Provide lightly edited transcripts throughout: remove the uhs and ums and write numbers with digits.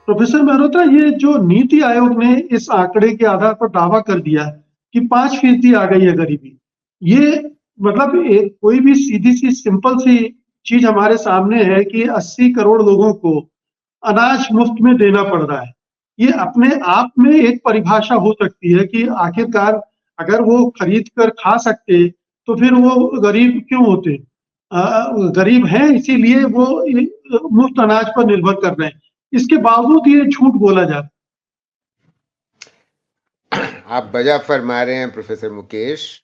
Professor Mehrotra, ये जो नीति आयोग ने इस आंकड़े के आधार पर दावा कर दिया है कि 5% आ गई है गरीबी, ये मतलब एक कोई भी सीधी सी सिंपल सी चीज हमारे सामने है कि 80 करोड़ लोगों को अनाज मुफ्त में देना पड़ रहा है। ये अपने आप में एक परिभाषा हो सकती है कि आखिरकार अगर वो खरीद कर खा सकते तो फिर वो गरीब क्यों होते? गरीब हैं इसीलिए वो मुफ्त अनाज पर निर्भर कर रहे हैं। इसके बावजूद ये झूठ बोला जा रहा है। आप बजा फरमा रहे हैं प्रोफेसर मुकेश।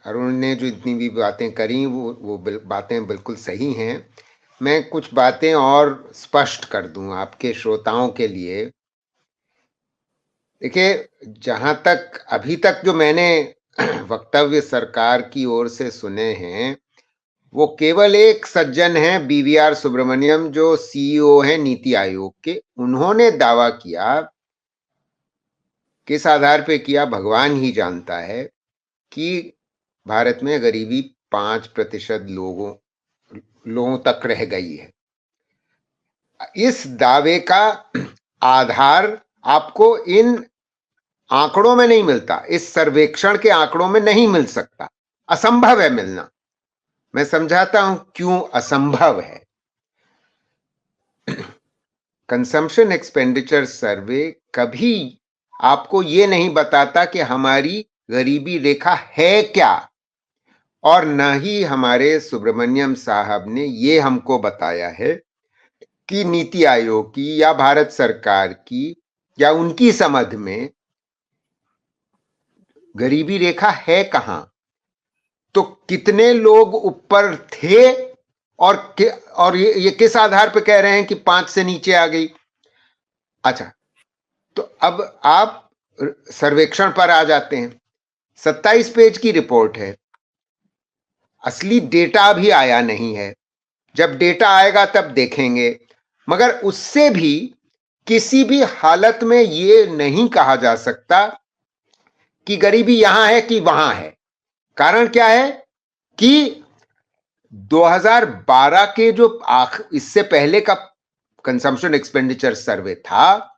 अरुण ने जो इतनी भी बातें करी वो बातें बिल्कुल सही हैं। मैं कुछ बातें और स्पष्ट कर दूं आपके श्रोताओं के लिए। देखिए, जहां तक अभी तक जो मैंने वक्तव्य सरकार की ओर से सुने हैं, वो केवल एक सज्जन हैं BVR सुब्रमण्यम, जो CEO हैं नीति आयोग के। उन्होंने दावा किया, किस आधार पे किया भगवान ही जानता है, कि भारत में गरीबी 5% लोगों तक रह गई है। इस दावे का आधार आपको इन आंकड़ों में नहीं मिलता, इस सर्वेक्षण के आंकड़ों में नहीं मिल सकता, असंभव है मिलना। मैं समझाता हूं क्यों असंभव है। कंजम्पशन एक्सपेंडिचर सर्वे कभी आपको ये नहीं बताता कि हमारी गरीबी रेखा है क्या, और न ही हमारे सुब्रमण्यम साहब ने ये हमको बताया है कि नीति आयोग की या भारत सरकार की या उनकी समझ में गरीबी रेखा है कहां, तो कितने लोग ऊपर थे, और ये किस आधार पर कह रहे हैं कि 5 से नीचे आ गई। अच्छा, तो अब आप सर्वेक्षण पर आ जाते हैं। 27 पेज की रिपोर्ट है, असली डेटा अभी आया नहीं है। जब डेटा आएगा तब देखेंगे, मगर उससे भी किसी भी हालत में ये नहीं कहा जा सकता कि गरीबी यहां है कि वहां है। कारण क्या है कि 2012 के जो इससे पहले का कंजम्पशन एक्सपेंडिचर सर्वे था,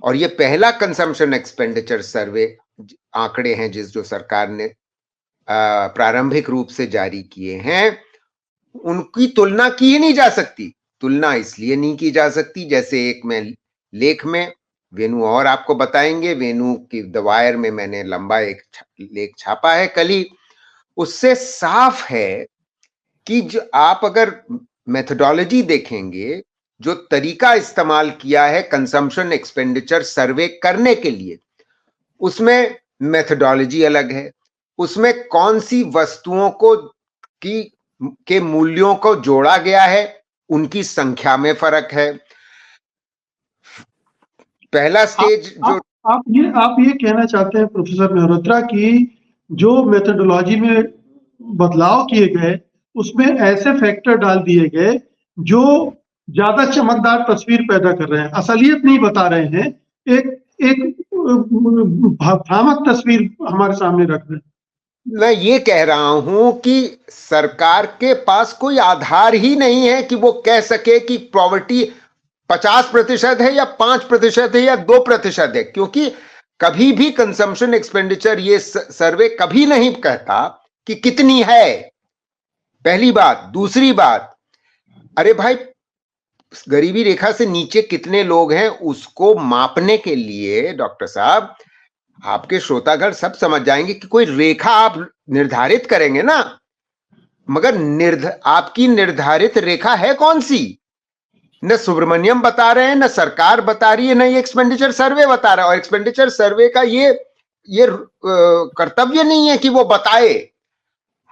और ये पहला कंजम्पशन एक्सपेंडिचर सर्वे आंकड़े हैं जो सरकार ने प्रारंभिक रूप से जारी किए हैं, उनकी तुलना की ही नहीं जा सकती। तुलना इसलिए नहीं की जा सकती, जैसे एक में लेख में वेणु और आपको बताएंगे, वेणु की द वायर में मैंने लंबा एक लेख छापा है कल ही, उससे साफ है कि जो आप अगर मेथोडोलॉजी देखेंगे, जो तरीका इस्तेमाल किया है कंजम्पशन एक्सपेंडिचर सर्वे करने के लिए, उसमें मेथोडोलॉजी अलग है, उसमें कौन सी वस्तुओं को के मूल्यों को जोड़ा गया है, उनकी संख्या में फर्क है। पहला स्टेज जो आप ये कहना चाहते हैं प्रोफेसर मेहरोत्रा की जो मेथोडोलॉजी में बदलाव किए गए, उसमें ऐसे फैक्टर डाल दिए गए जो ज्यादा चमकदार तस्वीर पैदा कर रहे हैं, असलियत नहीं बता रहे हैं, एक भ्रामक तस्वीर हमारे सामने रख रहे हैं। मैं ये कह रहा हूं कि सरकार के पास कोई आधार ही नहीं है कि वो कह सके कि पॉवर्टी 50% है या 5% है या 2% है, क्योंकि कभी भी कंजम्पशन एक्सपेंडिचर ये सर्वे कभी नहीं कहता कि कितनी है, पहली बात। दूसरी बात, अरे भाई, गरीबी रेखा से नीचे कितने लोग हैं उसको मापने के लिए डॉक्टर साहब, आपके श्रोतागण सब समझ जाएंगे कि कोई रेखा आप निर्धारित करेंगे ना, मगर आपकी निर्धारित रेखा है कौन सी? न सुब्रमण्यम बता रहे हैं, न सरकार बता रही है, न ये एक्सपेंडिचर सर्वे बता रहा है। और एक्सपेंडिचर सर्वे का ये कर्तव्य नहीं है कि वो बताए।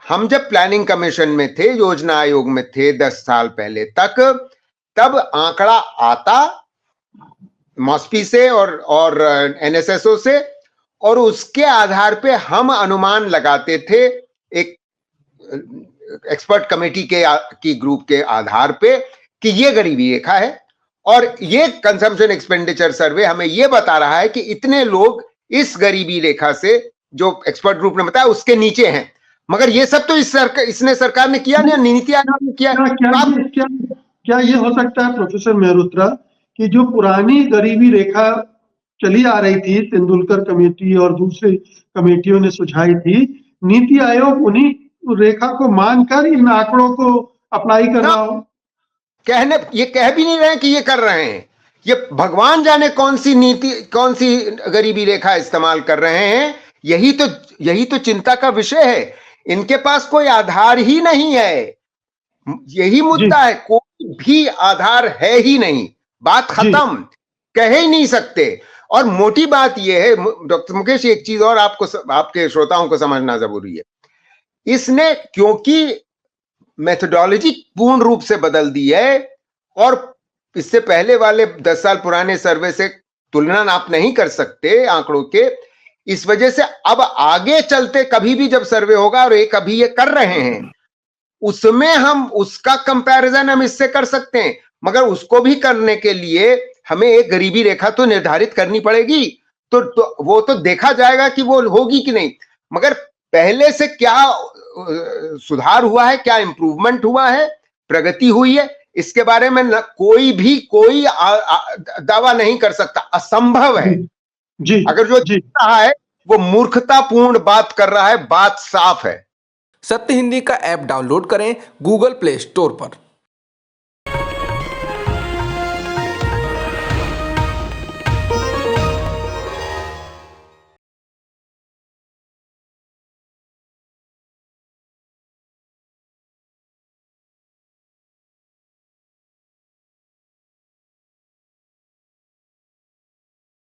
हम जब प्लानिंग कमीशन में थे, योजना आयोग में थे 10 साल पहले तक, तब आंकड़ा आता मॉस्पी से और NSSO से, और उसके आधार पे हम अनुमान लगाते थे एक एक्सपर्ट कमेटी की ग्रुप के आधार पे कि ये गरीबी रेखा है, और ये कंजम्पशन एक्सपेंडिचर सर्वे हमें ये बता रहा है कि इतने लोग इस गरीबी रेखा से, जो एक्सपर्ट ग्रुप ने बताया, उसके नीचे हैं। मगर ये सब तो इसने सरकार ने किया नहीं, नीति आयोग ने किया। क्या ये हो सकता है प्रोफेसर मेहरोत्रा कि जो पुरानी गरीबी रेखा चली आ रही थी, तेंदुलकर कमेटी और दूसरी कमेटियों ने सुझाई थी, नीति आयोग उन्हीं रेखा को मानकर इन आंकड़ों को अप्लाई कर रहा हो? ये कह भी नहीं रहे कि ये कर रहे हैं, ये भगवान जाने कौन सी नीति, कौन सी गरीबी रेखा इस्तेमाल कर रहे हैं। यही तो चिंता का विषय है। इनके पास कोई आधार ही नहीं है, यही मुद्दा है, कोई भी आधार है ही नहीं, बात खत्म, कह ही नहीं सकते। और मोटी बात यह है डॉक्टर मुकेश, एक चीज और आपके श्रोताओं को समझना जरूरी है। इसने क्योंकि मेथोडोलॉजी पूर्ण रूप से बदल दी है और इससे पहले वाले 10 साल पुराने सर्वे से तुलना आप नहीं कर सकते आंकड़ों के, इस वजह से अब आगे चलते कभी भी जब सर्वे होगा, और एक अभी ये कर रहे हैं, उसमें हम उसका कंपैरिजन हम इससे कर सकते हैं, मगर उसको भी करने के लिए हमें एक गरीबी रेखा तो निर्धारित करनी पड़ेगी। तो वो तो देखा जाएगा कि वो होगी कि नहीं, मगर पहले से क्या सुधार हुआ है, क्या इंप्रूवमेंट हुआ है, प्रगति हुई है, इसके बारे में कोई दावा नहीं कर सकता, असंभव है। अगर जो रहा है वो मूर्खतापूर्ण बात कर रहा है, बात साफ है। सत्य हिंदी का ऐप डाउनलोड करें गूगल प्ले स्टोर पर।